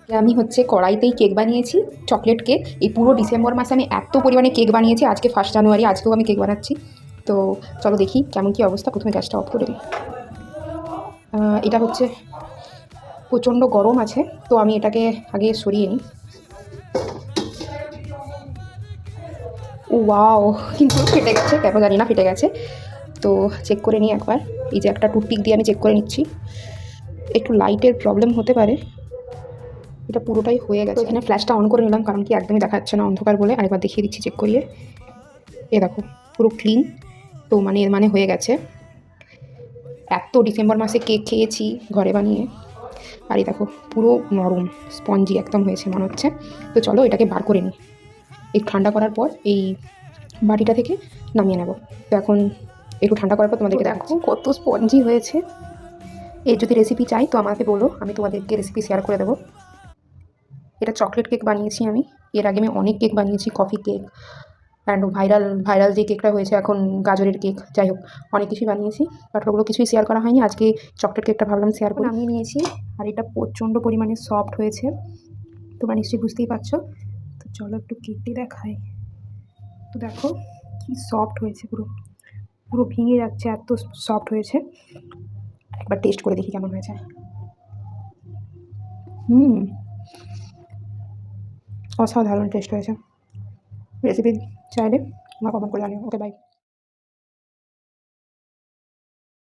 আমি হচ্ছে কড়াইতেই কেক বানিয়েছি, চকলেট কেক। এই পুরো ডিসেম্বর মাসে আমি এত পরিমাণে কেক বানিয়েছি, আজকে 1 জানুয়ারি, আজকেও আমি কেক বানাচ্ছি। তো চলো দেখি কেমন কী অবস্থা। প্রথমে গ্যাসটা অফ করে দিই। এটা হচ্ছে প্রচণ্ড গরম আছে, তো আমি এটাকে আগে সরিয়ে নিই। ও ওয়াও, কিন্তু ফেটে গেছে, কেন জানি না ফেটে গেছে। তো চেক করে নিই একবার। এই যে একটা টুথপিক দিয়ে আমি চেক করে নিচ্ছি, একটু লাইটের প্রবলেম হতে পারে। এটা পুরোটাই হয়ে গেছে। এখানে ফ্ল্যাশটা অন করে নিলাম, কারণ কি একদমই দেখা যাচ্ছে না অন্ধকার বলে। আরেকবার দেখিয়ে দিচ্ছি চেক করিয়ে। এ দেখো পুরো ক্লিন। তো এর মানে হয়ে গেছে। এত ডিসেম্বর মাসে কেক খেয়েছি ঘরে বানিয়ে, আর এই দেখো পুরো নরম স্পঞ্জি একদম হয়েছে মনে হচ্ছে। তো চলো এটাকে বার করে নিই। এই ঠান্ডা করার পর এই বাটিটা থেকে নামিয়ে নেব। তো এখন একটু ঠান্ডা করার পর তোমাদেরকে দেখো কত স্পঞ্জি হয়েছে। এর যদি রেসিপি চাই তো আমাকে বলো, আমি তোমাদেরকে রেসিপি শেয়ার করে দেবো। এটা চকলেট কেক বানিয়েছি আমি। এর আগে আমি অনেক কেক বানিয়েছি, কফি কেক অ্যান্ড ভাইরাল যে কেকটা হয়েছে এখন, গাজরের কেক, যাই হোক অনেক কিছুই বানিয়েছি। বাট ওগুলো কিছুই শেয়ার করা হয়নি। আজকে চকলেট কেকটা ভাবলাম শেয়ার করে। নামিয়ে নিয়েছি, আর এটা প্রচণ্ড পরিমাণে সফট হয়েছে, তোমরা নিশ্চয়ই বুঝতেই পারছো। তো চলো একটু কেকটি দেখাই। তো দেখো কি সফট হয়েছে, পুরো পুরো ভেঙে যাচ্ছে, এত সফট হয়েছে। একবার টেস্ট করে দেখি কেমন হয়েছে। অসাধারণ টেস্ট হয়েছে। রেসিপি চাইলে আমার কমেন্ট করে জানিও। Okay bye.